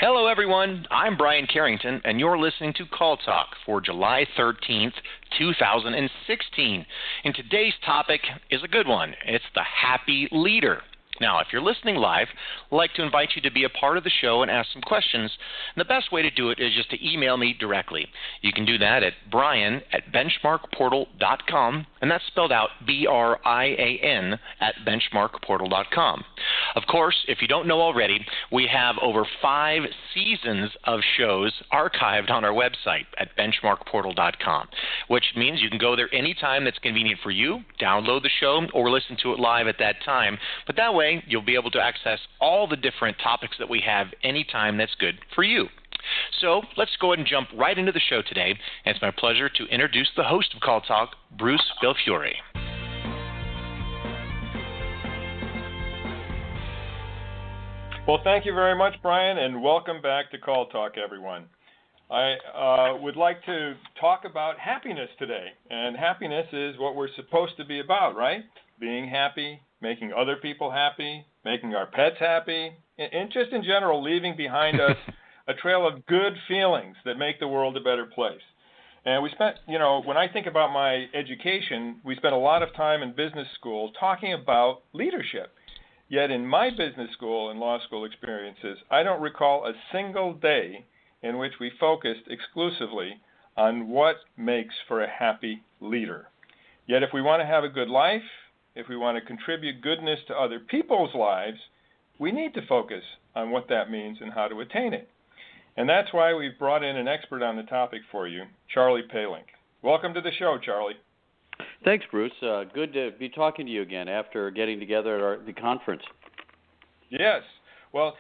Hello, everyone. I'm Brian Carrington, and you're listening to Call Talk for July 13th, 2016. And today's topic is a good one. It's the happy leader. Now, if you're listening live, I'd like to invite you to be a part of the show and ask some questions. And the best way to do it is just to email me directly. You can do that at brian@benchmarkportal.com, and that's spelled out BRIAN at benchmarkportal.com. Of course, if you don't know already, we have over 5 seasons of shows archived on our website at benchmarkportal.com, which means you can go there anytime that's convenient for you, download the show, or listen to it live at that time. But that way, you'll be able to access all the different topics that we have anytime that's good for you. So let's go ahead and jump right into the show today. And it's my pleasure to introduce the host of Call Talk, Bruce Belfiore. Well, thank you very much, Brian, and welcome back to Call Talk, everyone. I would like to talk about happiness today, and happiness is what we're supposed to be about, right? Being happy, making other people happy, making our pets happy, and just in general, leaving behind us a trail of good feelings that make the world a better place. And we spent, when I think about my education, we spent a lot of time in business school talking about leadership. Yet in my business school and law school experiences, I don't recall a single day in which we focused exclusively on what makes for a happy leader. Yet if we want to have a good life, if we want to contribute goodness to other people's lives, we need to focus on what that means and how to attain it. And that's why we've brought in an expert on the topic for you, Charly Paelinck. Welcome to the show, Charly. Thanks, Bruce. Good to be talking to you again after getting together at the conference. Yes. Well,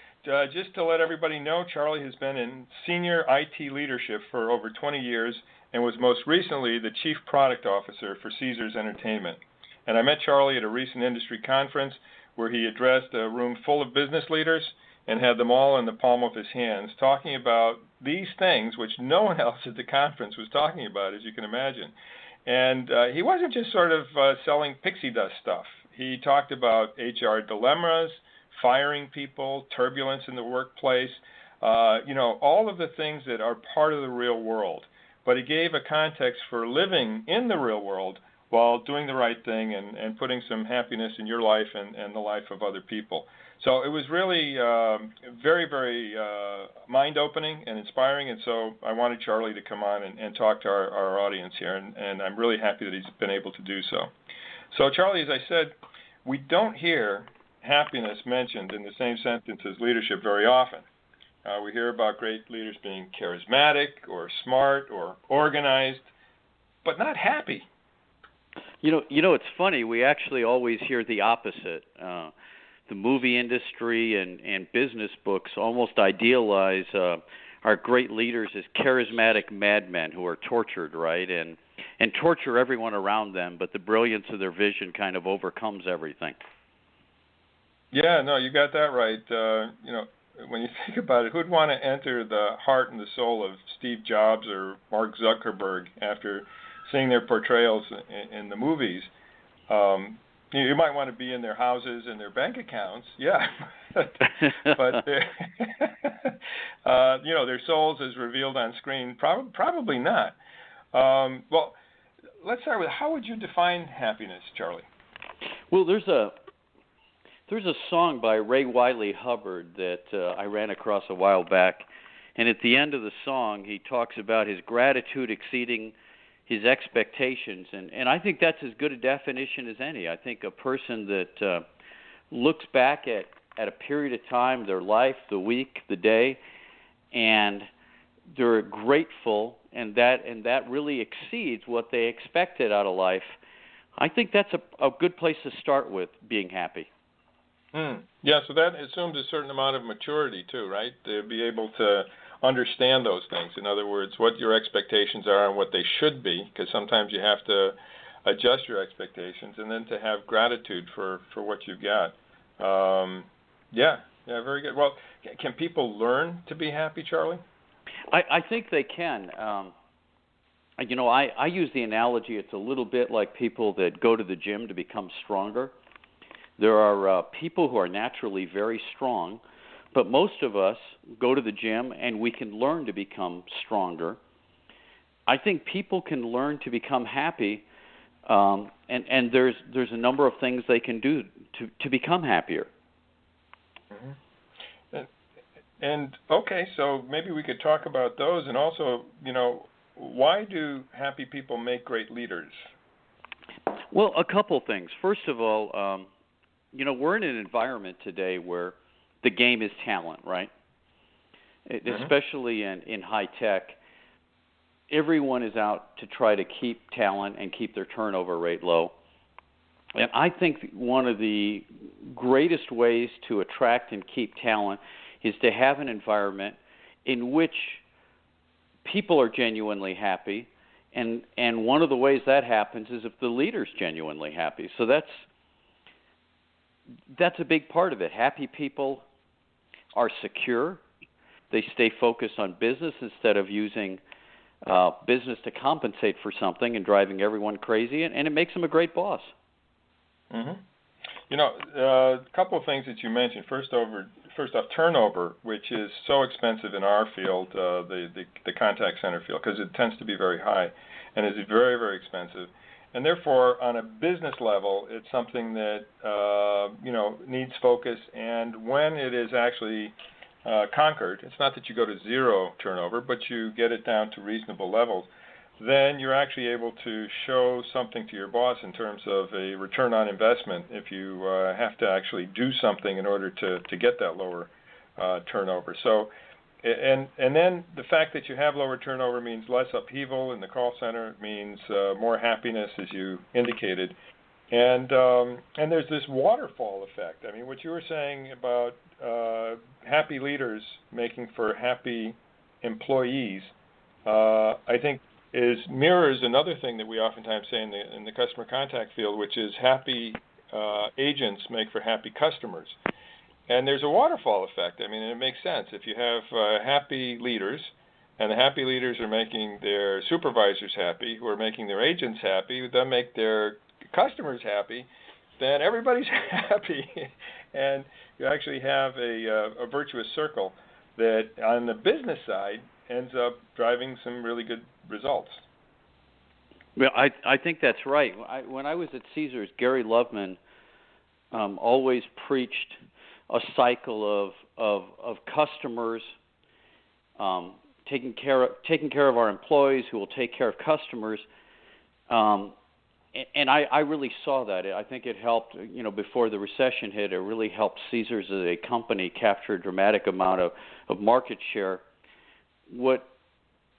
just to let everybody know, Charly has been in senior IT leadership for over 20 years and was most recently the Chief Product Officer for Ceasars Entertainment. And I met Charly at a recent industry conference where he addressed a room full of business leaders and had them all in the palm of his hands talking about these things which no one else at the conference was talking about, as you can imagine. And he wasn't just sort of selling pixie dust stuff. He talked about HR dilemmas, firing people, turbulence in the workplace, all of the things that are part of the real world. But he gave a context for living in the real world while doing the right thing and putting some happiness in your life and the life of other people. So it was really very, very mind-opening and inspiring, and so I wanted Charly to come on and talk to our audience here, and I'm really happy that he's been able to do so. So Charly, as I said, we don't hear happiness mentioned in the same sentence as leadership very often. We hear about great leaders being charismatic or smart or organized, but not happy. It's funny. We actually always hear the opposite. The movie industry and business books almost idealize our great leaders as charismatic madmen who are tortured, right? And torture everyone around them, but the brilliance of their vision kind of overcomes everything. Yeah, no, you got that right. When you think about it, who'd want to enter the heart and the soul of Steve Jobs or Mark Zuckerberg after seeing their portrayals in the movies? You might want to be in their houses and their bank accounts, yeah, but their souls as revealed on screen, probably not. Well, let's start with, how would you define happiness, Charly? Well, there's a song by Ray Wylie Hubbard that I ran across a while back, and at the end of the song, he talks about his gratitude exceeding his expectations, and I think that's as good a definition as any. I think a person that looks back at a period of time, their life, the week, the day, and they're grateful, and that really exceeds what they expected out of life. I think that's a good place to start with being happy. Yeah, so that assumes a certain amount of maturity too, right? To be able to understand those things. In other words, what your expectations are and what they should be, because sometimes you have to adjust your expectations, and then to have gratitude for what you've got. Yeah, very good. Well, can people learn to be happy, Charly? I think they can. I use the analogy, it's a little bit like people that go to the gym to become stronger. There are people who are naturally very strong, But most of us go to the gym and we can learn to become stronger. I think people can learn to become happy, and there's a number of things they can do to become happier. Mm-hmm. And okay, so maybe we could talk about those, and also, why do happy people make great leaders? Well, a couple things. First of all, we're in an environment today where the game is talent, right? Mm-hmm. Especially in high tech. Everyone is out to try to keep talent and keep their turnover rate low. And I think one of the greatest ways to attract and keep talent is to have an environment in which people are genuinely happy. And one of the ways that happens is if the leader's genuinely happy. So that's a big part of it. Happy people are secure. They stay focused on business instead of using business to compensate for something and driving everyone crazy, and it makes them a great boss. Mm-hmm. A couple of things that you mentioned. First off, turnover, which is so expensive in our field, the contact center field, because it tends to be very high, and is very, very expensive. And therefore, on a business level, it's something that needs focus. And when it is actually conquered, it's not that you go to zero turnover, but you get it down to reasonable levels, then you're actually able to show something to your boss in terms of a return on investment if you have to actually do something in order to get that lower turnover. So, and then the fact that you have lower turnover means less upheaval in the call center. It means more happiness, as you indicated. And there's this waterfall effect. I mean, what you were saying about happy leaders making for happy employees, I think mirrors another thing that we oftentimes say in the customer contact field, which is happy agents make for happy customers. And there's a waterfall effect. I mean, it makes sense. If you have happy leaders, and the happy leaders are making their supervisors happy, who are making their agents happy, who then make their customers happy, then everybody's happy. And you actually have a virtuous circle that on the business side ends up driving some really good results. Well, I think that's right. When I was at Ceasars, Gary Loveman always preached a cycle of customers taking care of our employees who will take care of customers. And I really saw that. I think it helped, before the recession hit, it really helped Ceasars as a company capture a dramatic amount of market share. What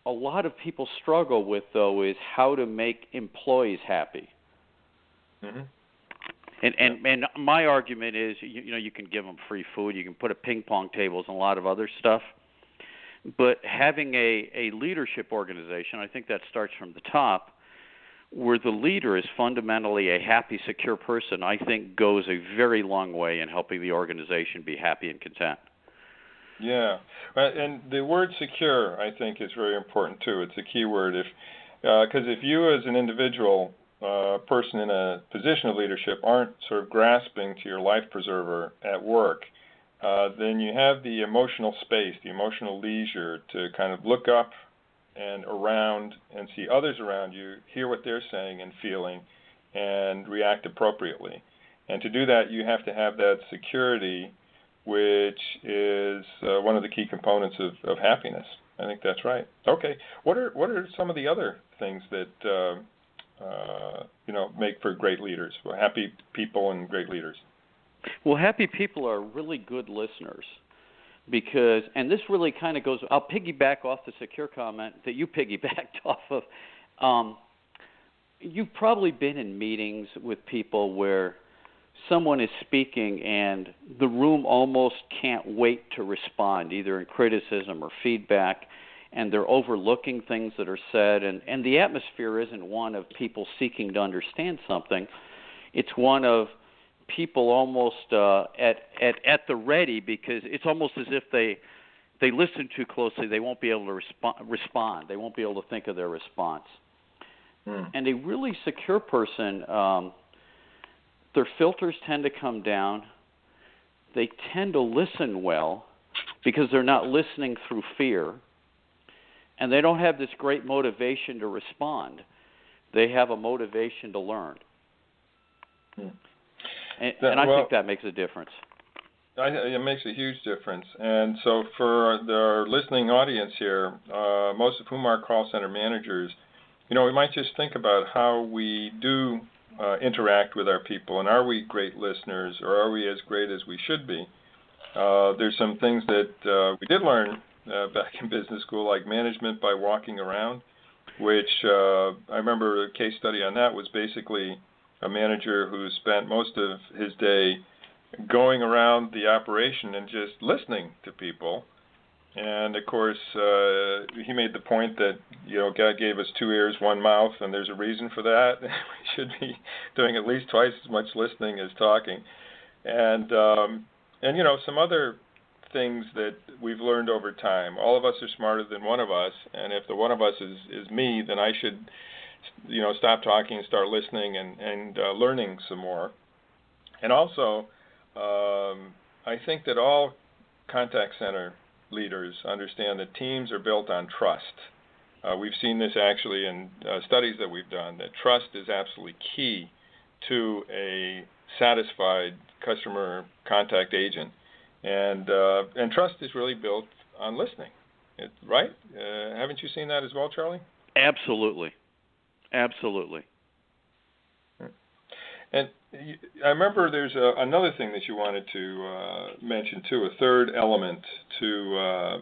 a lot of people struggle with, though, is how to make employees happy. Mm-hmm. And my argument is, you can give them free food, you can put ping pong tables and a lot of other stuff, but having a leadership organization, I think that starts from the top, where the leader is fundamentally a happy, secure person, I think goes a very long way in helping the organization be happy and content. Yeah, and the word secure, I think, is very important too. It's a key word. Because if you as an individual person in a position of leadership aren't sort of grasping to your life preserver at work, then you have the emotional space, the emotional leisure to kind of look up and around and see others around you, hear what they're saying and feeling, and react appropriately. And to do that, you have to have that security, which is one of the key components of happiness. I think that's right. Okay, what are some of the other things that make for great leaders? Well, happy people and great leaders. Well, happy people are really good listeners. Because, and this really kind of goes, I'll piggyback off the secure comment that you piggybacked off of. You've probably been in meetings with people where someone is speaking and the room almost can't wait to respond, either in criticism or feedback, and they're overlooking things that are said. And the atmosphere isn't one of people seeking to understand something. It's one of people almost at the ready, because it's almost as if they listen too closely, they won't be able to respond. They won't be able to think of their response. And a really secure person, their filters tend to come down. They tend to listen well. because they're not listening through fear, and they don't have this great motivation to respond. They have a motivation to learn. And I think that makes a difference. It makes a huge difference. And so for our listening audience here, most of whom are call center managers, we might just think about how we do interact with our people, and are we great listeners, or are we as great as we should be? There's some things that we did learn back in business school, like management by walking around, which I remember a case study on that was basically a manager who spent most of his day going around the operation and just listening to people. And of course, he made the point that God gave us 2 ears, 1 mouth, and there's a reason for that. We should be doing at least twice as much listening as talking. And some other things that we've learned over time. All of us are smarter than one of us, and if the one of us is me, then I should stop talking and start listening and learning some more. And also, I think that all contact center leaders understand that teams are built on trust. We've seen this actually in studies that we've done, that trust is absolutely key to a satisfied customer contact agent. And trust is really built on listening, right? Haven't you seen that as well, Charlie? Absolutely. And I remember there's another thing that you wanted to mention too, a third element to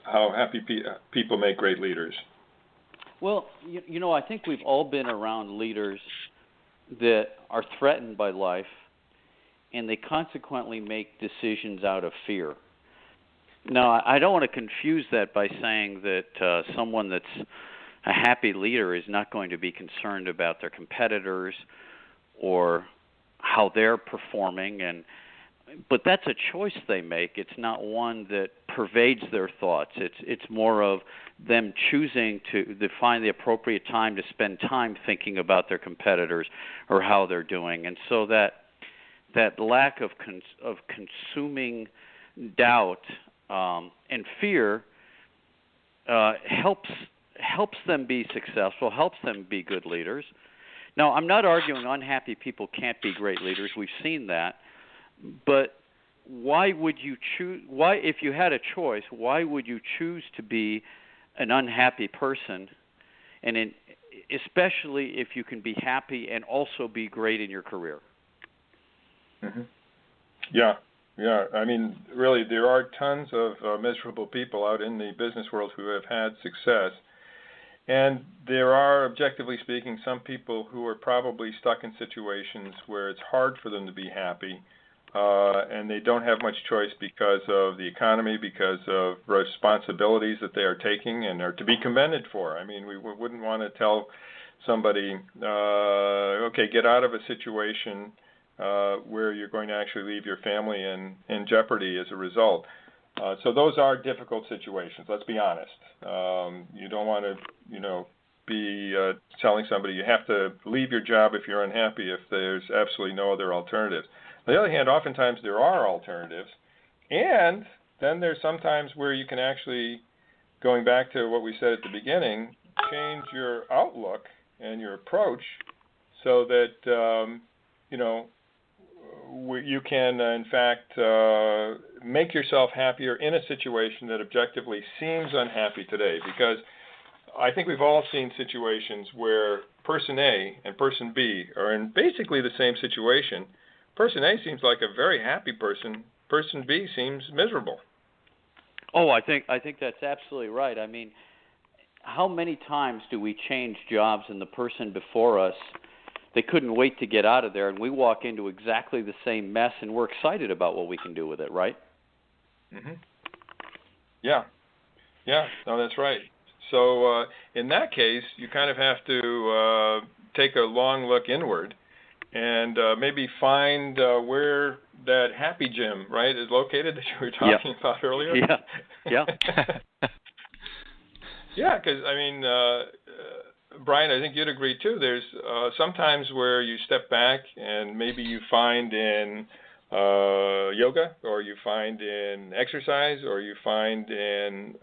how happy people make great leaders. Well, I think we've all been around leaders that are threatened by life, and they consequently make decisions out of fear. Now, I don't want to confuse that by saying that someone that's a happy leader is not going to be concerned about their competitors or how they're performing, but that's a choice they make. It's not one that pervades their thoughts. It's more of them choosing to find the appropriate time to spend time thinking about their competitors or how they're doing. And so that lack of consuming doubt and fear helps them be successful, helps them be good leaders. Now, I'm not arguing unhappy people can't be great leaders. We've seen that. But why would you choose? Why, if you had a choice, why would you choose to be an unhappy person? And especially if you can be happy and also be great in your career. Mm-hmm. Yeah. I mean, really, there are tons of miserable people out in the business world who have had success. And there are, objectively speaking, some people who are probably stuck in situations where it's hard for them to be happy, and they don't have much choice because of the economy, because of responsibilities that they are taking and are to be commended for. I mean, we wouldn't want to tell somebody, okay, get out of a situation where you're going to actually leave your family in jeopardy as a result. So those are difficult situations, let's be honest. You don't want to, be telling somebody you have to leave your job if you're unhappy if there's absolutely no other alternatives. On the other hand, oftentimes there are alternatives, and then there's sometimes where you can actually, going back to what we said at the beginning, change your outlook and your approach so that, you can, in fact, make yourself happier in a situation that objectively seems unhappy today. Because I think we've all seen situations where person A and person B are in basically the same situation. Person A seems like a very happy person. Person B seems miserable. Oh, I think that's absolutely right. I mean, how many times do we change jobs and the person before us, they couldn't wait to get out of there, and we walk into exactly the same mess, and we're excited about what we can do with it, right? Mm-hmm. Yeah. No, that's right. So in that case, you kind of have to take a long look inward and maybe find where that happy gym, right, is located that you were talking about earlier. Yeah. Yeah, because, I mean, Brian, I think you'd agree, too. There's sometimes where you step back and maybe you find in yoga, or you find in exercise, or you find in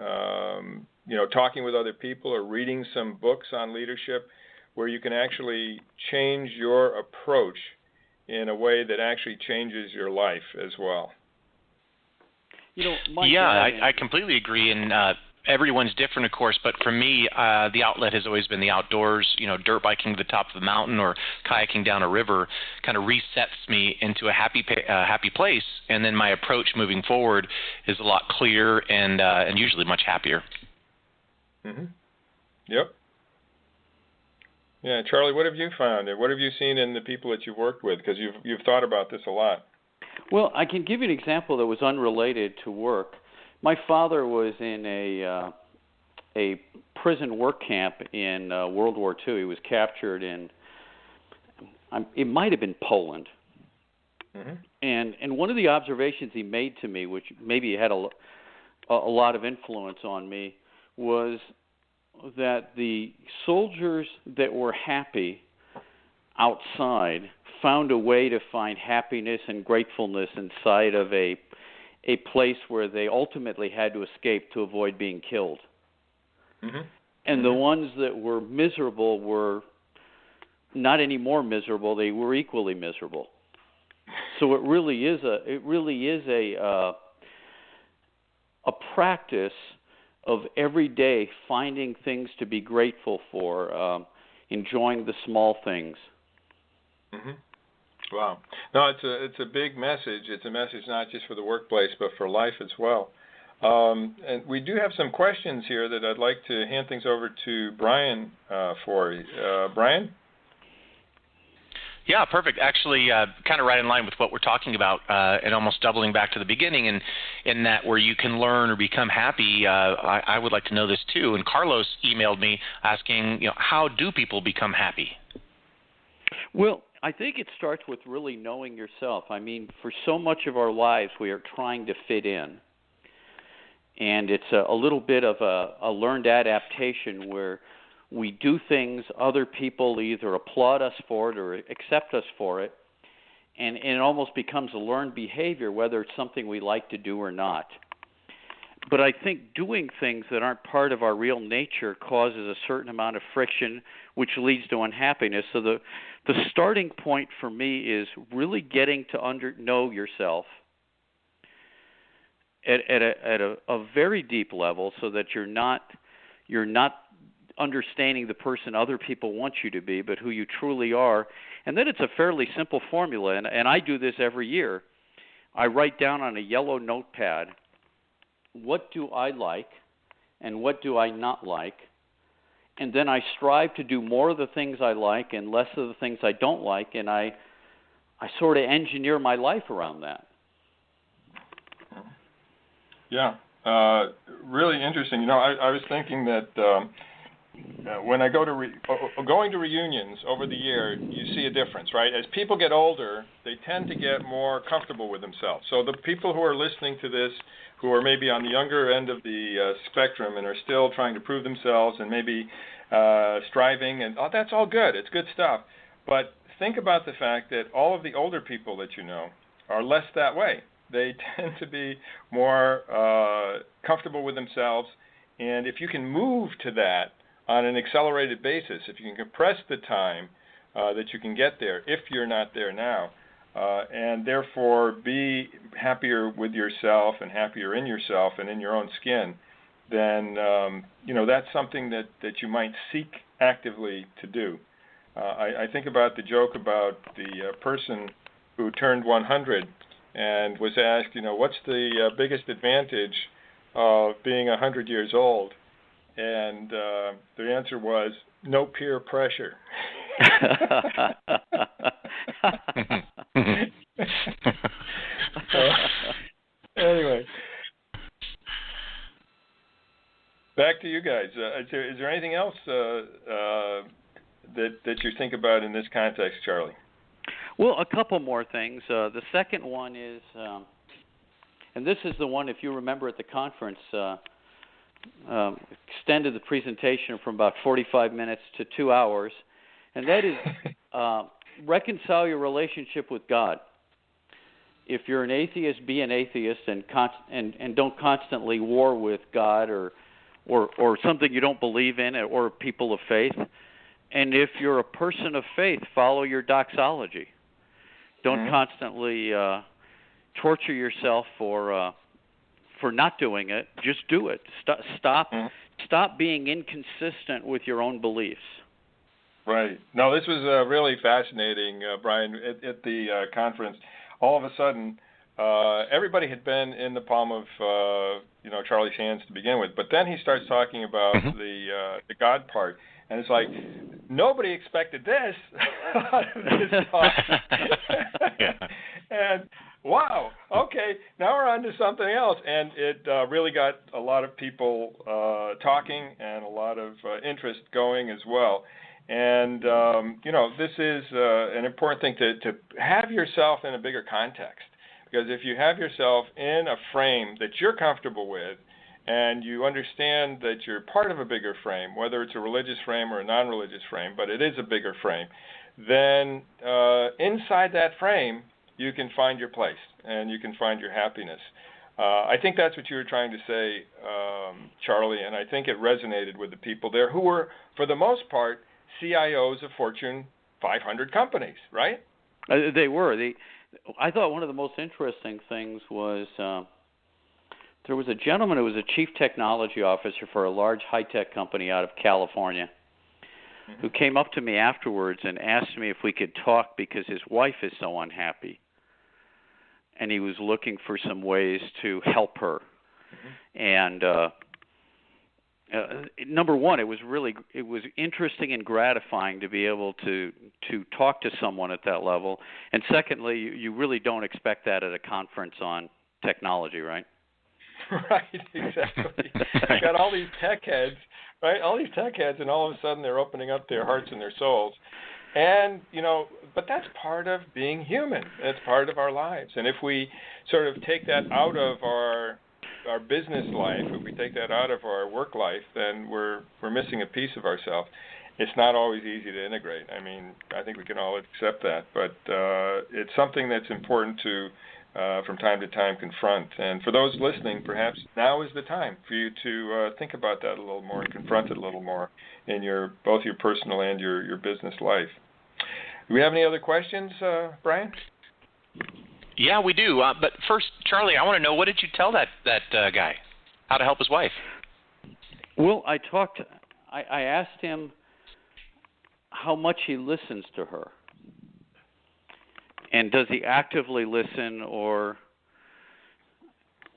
talking with other people or reading some books on leadership, where you can actually change your approach in a way that actually changes your life as well. I completely agree, and everyone's different, of course, but for me, the outlet has always been the outdoors. Dirt biking to the top of the mountain or kayaking down a river kind of resets me into a happy place, and then my approach moving forward is a lot clearer and usually much happier. Mm-hmm. Yep. Yeah, Charlie, what have you found? What have you seen in the people that you've worked with? Because you've thought about this a lot. Well, I can give you an example that was unrelated to work. My father was in a prison work camp in World War II. He was captured in, it might have been Poland. Mm-hmm. And one of the observations he made to me, which maybe had a lot of influence on me, was that the soldiers that were happy outside found a way to find happiness and gratefulness inside of a place where they ultimately had to escape to avoid being killed. Mm-hmm. And the ones that were miserable were not any more miserable; they were equally miserable. So it really is a practice of every day finding things to be grateful for, enjoying the small things. Mm-hmm. Wow. No, it's a big message. It's a message not just for the workplace, but for life as well. And we do have some questions here that I'd like to hand things over to Brian for. Brian? Yeah, perfect. Actually, kind of right in line with what we're talking about, and almost doubling back to the beginning, and in that where you can learn or become happy. I would like to know this too. And Carlos emailed me asking, how do people become happy? Well, I think it starts with really knowing yourself. I mean, for so much of our lives, we are trying to fit in. And it's a little bit of a learned adaptation where we do things, other people either applaud us for it or accept us for it, and it almost becomes a learned behavior, whether it's something we like to do or not. But I think doing things that aren't part of our real nature causes a certain amount of friction, which leads to unhappiness. So the starting point for me is really getting to know yourself at a very deep level, so that you're not understanding the person other people want you to be, but who you truly are. And then it's a fairly simple formula, and I do this every year. I write down on a yellow notepad, what do I like and what do I not like? And then I strive to do more of the things I like and less of the things I don't like, and I sort of engineer my life around that. Yeah, really interesting. I was thinking that when I go to going to reunions over the year, you see a difference, right? As people get older, they tend to get more comfortable with themselves. So the people who are listening to this, who are maybe on the younger end of the spectrum and are still trying to prove themselves and maybe striving, and that's all good. It's good stuff. But think about the fact that all of the older people that you know are less that way. They tend to be more comfortable with themselves. And if you can move to that on an accelerated basis, if you can compress the time that you can get there, if you're not there now, and therefore be happier with yourself and happier in yourself and in your own skin, then that's something that you might seek actively to do. I think about the joke about the person who turned 100 and was asked, what's the biggest advantage of being 100 years old? And the answer was, no peer pressure. Anyway, back to you guys. Is there anything else that you think about in this context, Charlie? Well, a couple more things. The second one is, and this is the one, if you remember at the conference, extended the presentation from about 45 minutes to 2 hours, and that is reconcile your relationship with God. if you're an atheist, be an atheist, and don't constantly war with God or something you don't believe in, or people of faith. And if you're a person of faith, follow your doxology. Don't constantly torture yourself for not doing it. Just do it. Stop being inconsistent with your own beliefs. Right. No, this was really fascinating, Brian. At the conference, all of a sudden, everybody had been in the palm of Charlie's hands to begin with, but then he starts talking about the God part, and it's like nobody expected this out of this talk. And wow, okay, now we're on to something else, and it really got a lot of people talking and a lot of interest going as well. And this is an important thing to have yourself in a bigger context. Because if you have yourself in a frame that you're comfortable with, and you understand that you're part of a bigger frame, whether it's a religious frame or a non-religious frame, but it is a bigger frame, then inside that frame, you can find your place and you can find your happiness. I think that's what you were trying to say, Charlie, and I think it resonated with the people there who were, for the most part, CIOs of Fortune 500 companies, right? They were. I thought one of the most interesting things was there was a gentleman who was a chief technology officer for a large high-tech company out of California who came up to me afterwards and asked me if we could talk because his wife is so unhappy. And he was looking for some ways to help her. And number one, it was interesting and gratifying to be able to talk to someone at that level. And secondly, you really don't expect that at a conference on technology, right? Right, exactly. You got all these tech heads, right? All these tech heads, and all of a sudden they're opening up their hearts and their souls. And, but that's part of being human. That's part of our lives. And if we sort of take that out of our business life, if we take that out of our work life, then we're missing a piece of ourselves. It's not always easy to integrate. I mean, I think we can all accept that, but it's something that's important to, from time to time, confront. And for those listening, perhaps now is the time for you to think about that a little more and confront it a little more in both your personal and your business life. Do we have any other questions, Brian? Yeah, we do. But first, Charlie, I want to know, what did you tell that guy? How to help his wife? Well, I asked him how much he listens to her. And does he actively listen, or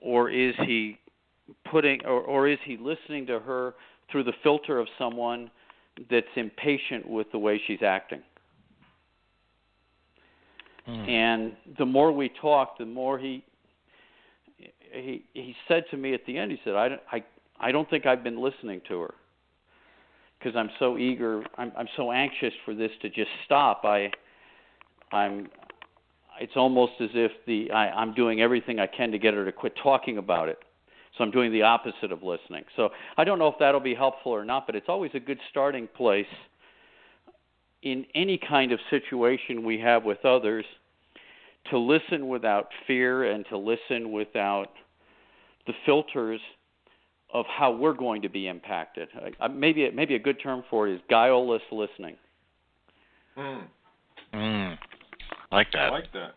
is he is he listening to her through the filter of someone that's impatient with the way she's acting? And the more we talked, the more he said to me at the end, he said, I don't think I've been listening to her because I'm so eager, I'm so anxious for this to just stop. It's almost as if I'm doing everything I can to get her to quit talking about it. So I'm doing the opposite of listening. So I don't know if that'll be helpful or not, but it's always a good starting place in any kind of situation we have with others, to listen without fear and to listen without the filters of how we're going to be impacted. Maybe a good term for it is guileless listening. I like that. I like that.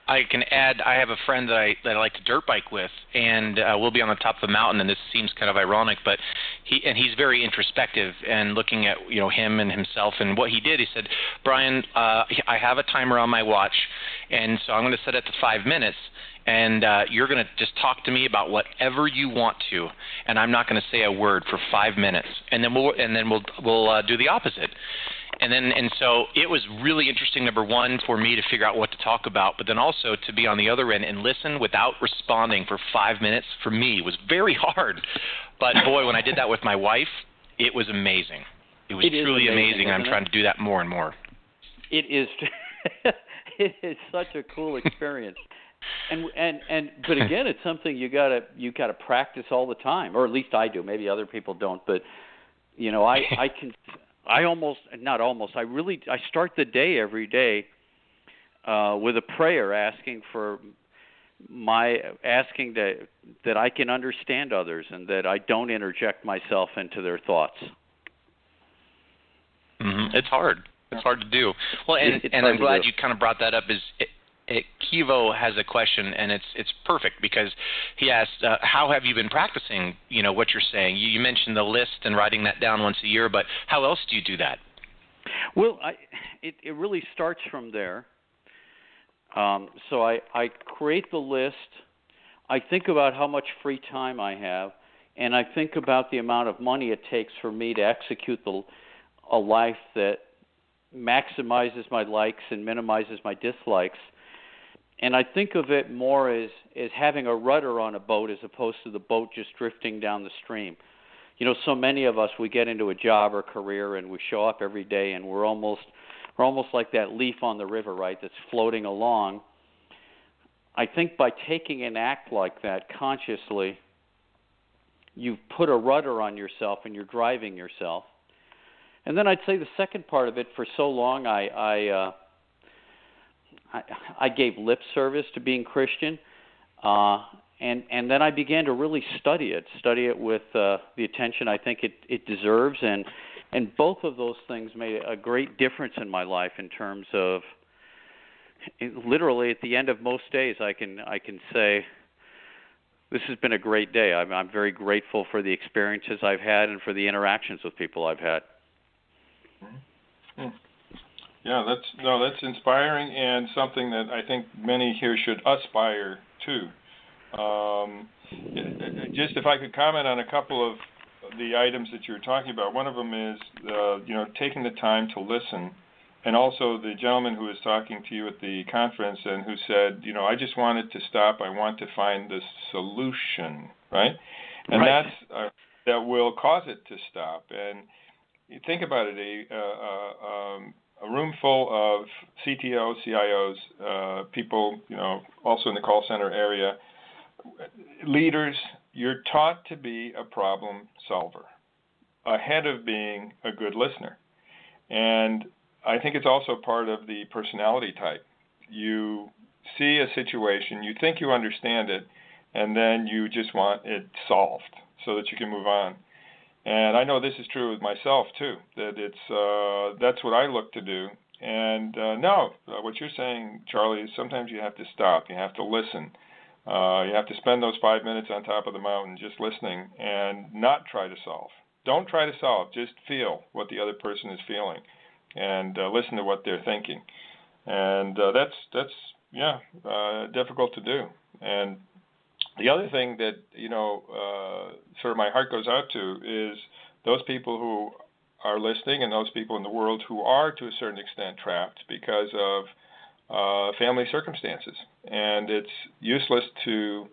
I can add, I have a friend that I like to dirt bike with, and we'll be on the top of the mountain, and this seems kind of ironic, but he's very introspective and looking at him and himself and what he did. He said, Brian, I have a timer on my watch, and so I'm going to set it to 5 minutes, and you're going to just talk to me about whatever you want to, and I'm not going to say a word for 5 minutes, and then we'll do the opposite. And so it was really interesting, number one, for me to figure out what to talk about, but then also to be on the other end and listen without responding for 5 minutes, for me, was very hard. But, boy, when I did that with my wife, it was amazing. It was truly amazing. I'm trying to do that more and more. It is. It is such a cool experience. But again, it's something you gotta practice all the time, or at least I do. Maybe other people don't, but I start the day every day with a prayer, asking that I can understand others and that I don't interject myself into their thoughts. Mm-hmm. It's hard. It's hard to do. Well, and I'm glad you kind of brought that up. Kivo has a question, and it's perfect because he asked, how have you been practicing, what you're saying? You mentioned the list and writing that down once a year, but how else do you do that? Well, it really starts from there. So I create the list. I think about how much free time I have, and I think about the amount of money it takes for me to execute a life that maximizes my likes and minimizes my dislikes. And I think of it more as having a rudder on a boat as opposed to the boat just drifting down the stream. So many of us, we get into a job or career and we show up every day and we're almost like that leaf on the river, right, that's floating along. I think by taking an act like that consciously, you've put a rudder on yourself and you're driving yourself. And then I'd say the second part of it, for so long I gave lip service to being Christian, and then I began to really study it with the attention I think it deserves, and both of those things made a great difference in my life in terms of, literally at the end of most days I can say, this has been a great day. I'm very grateful for the experiences I've had and for the interactions with people I've had. Yeah, that's inspiring and something that I think many here should aspire to. Just if I could comment on a couple of the items that you were talking about. One of them is taking the time to listen, and also the gentleman who was talking to you at the conference and who said, I just wanted to stop. I want to find the solution, right? And right. That's that will cause it to stop. And you think about it, a room full of CTOs, CIOs, people, also in the call center area, leaders, you're taught to be a problem solver ahead of being a good listener. And I think it's also part of the personality type. You see a situation, you think you understand it, and then you just want it solved so that you can move on. And I know this is true with myself too, that that's what I look to do. And what you're saying, Charlie, is sometimes you have to stop, you have to listen. You have to spend those 5 minutes on top of the mountain just listening and not try to solve. Don't try to solve, just feel what the other person is feeling and listen to what they're thinking. And that's difficult to do. And the other thing that, sort of my heart goes out to is those people who are listening and those people in the world who are to a certain extent trapped because of family circumstances. And it's useless to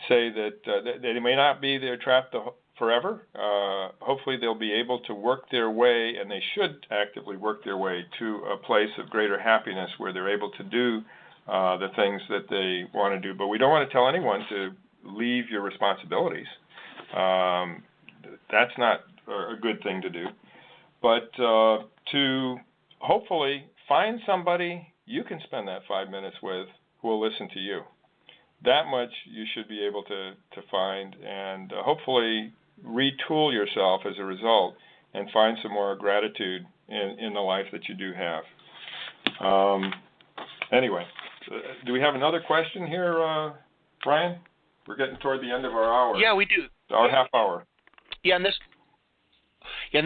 say that they may not be there trapped forever. Hopefully they'll be able to work their way, and they should actively work their way to a place of greater happiness where they're able to do the things that they want to do. But we don't want to tell anyone to leave your responsibilities. That's not a good thing to do. But to hopefully find somebody you can spend that 5 minutes with who will listen to you. That much you should be able to find, and hopefully retool yourself as a result and find some more gratitude in the life that you do have. Anyway, do we have another question here, Brian? We're getting toward the end of our hour. Yeah, we do. Our half hour. Yeah, and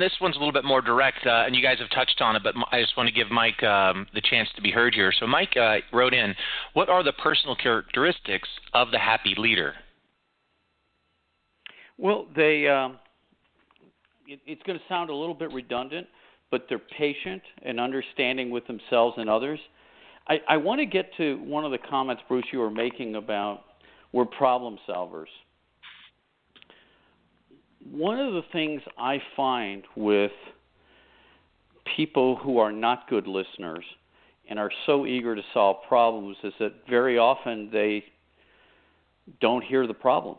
this one's a little bit more direct, and you guys have touched on it, but I just want to give Mike the chance to be heard here. So Mike wrote in, what are the personal characteristics of the happy leader? Well, it's going to sound a little bit redundant, but they're patient and understanding with themselves and others. I want to get to one of the comments, Bruce, you were making about we're problem solvers. One of the things I find with people who are not good listeners and are so eager to solve problems is that very often they don't hear the problem,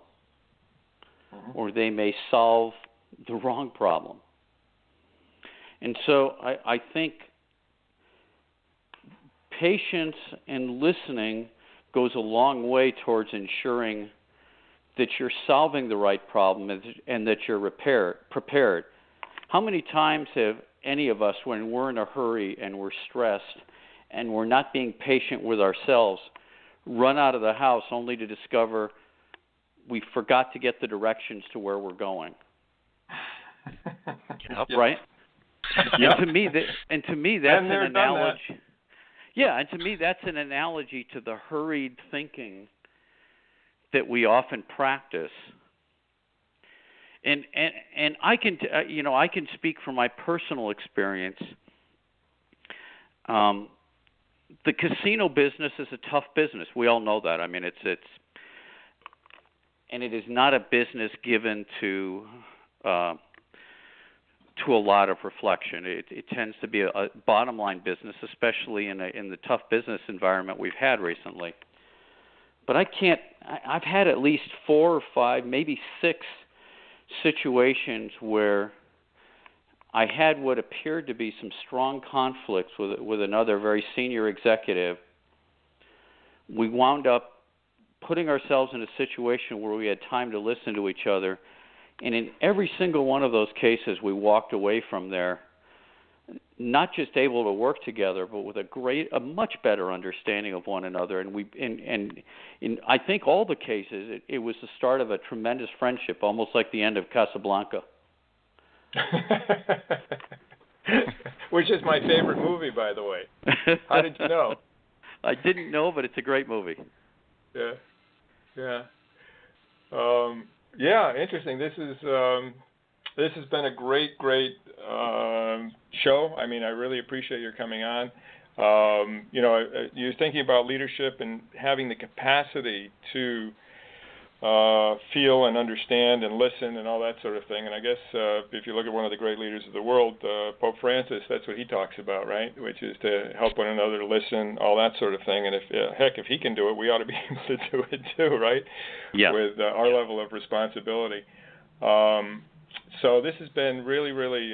or they may solve the wrong problem. And so I think patience and listening goes a long way towards ensuring that you're solving the right problem and that you're prepared. How many times have any of us, when we're in a hurry and we're stressed and we're not being patient with ourselves, run out of the house only to discover we forgot to get the directions to where we're going? Yep. Right? Yep. And to me that's an analogy. Yeah, and to me that's an analogy to the hurried thinking that we often practice. And I can I can speak from my personal experience. The casino business is a tough business. We all know that. I mean, it's and it is not a business given to a lot of reflection. It tends to be a bottom line business, especially in the tough business environment we've had recently. But I've had at least 4 or 5, maybe 6 situations where I had what appeared to be some strong conflicts with another very senior executive. We wound up putting ourselves in a situation where we had time to listen to each other, and in every single one of those cases we walked away from there not just able to work together, but with a much better understanding of one another. And in I think all the cases, it was the start of a tremendous friendship, almost like the end of Casablanca. Which is my favorite movie, by the way. How did you know? I didn't know, but it's a great movie. Yeah. Yeah, interesting. This has been a great show. I mean, I really appreciate your coming on. You're thinking about leadership and having the capacity to feel and understand and listen and all that sort of thing. And I guess if you look at one of the great leaders of the world, Pope Francis, that's what he talks about, right? Which is to help one another, listen, all that sort of thing. And if he can do it, we ought to be able to do it too, right? Yeah. With our level of responsibility. So this has been really, really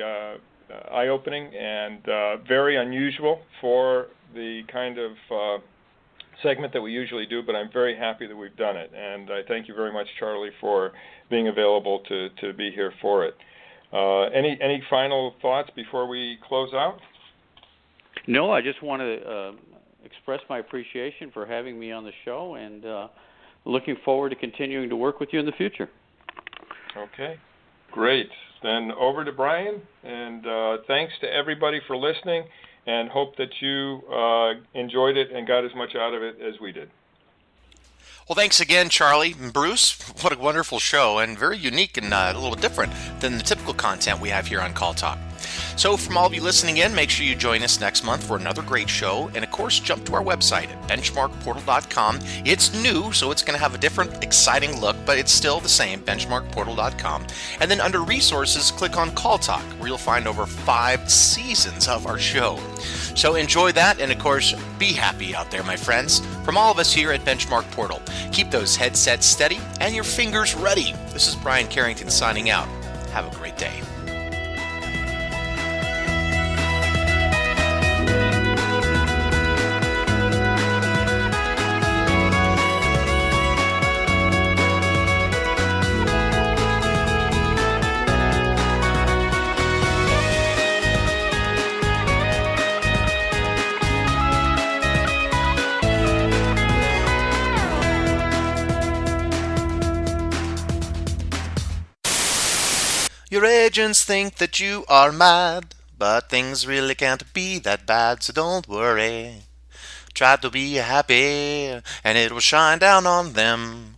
eye-opening and very unusual for the kind of segment that we usually do, but I'm very happy that we've done it. And I thank you very much, Charly, for being available to be here for it. Any final thoughts before we close out? No, I just want to express my appreciation for having me on the show, and looking forward to continuing to work with you in the future. Okay, great. Then over to Brian, and thanks to everybody for listening, and hope that you enjoyed it and got as much out of it as we did. Well, thanks again, Charly and Bruce. What a wonderful show, and very unique and a little different than the typical content we have here on Call Talk. So from all of you listening in, make sure you join us next month for another great show. And of course, jump to our website at BenchmarkPortal.com. It's new, so it's going to have a different, exciting look, but it's still the same, BenchmarkPortal.com. And then under Resources, click on Call Talk, where you'll find over 5 seasons of our show. So enjoy that, and of course, be happy out there, my friends. From all of us here at Benchmark Portal, keep those headsets steady and your fingers ready. This is Brian Carrington signing out. Have a great day. Your agents think that you are mad, but things really can't be that bad, so don't worry. Try to be happy, and it will shine down on them.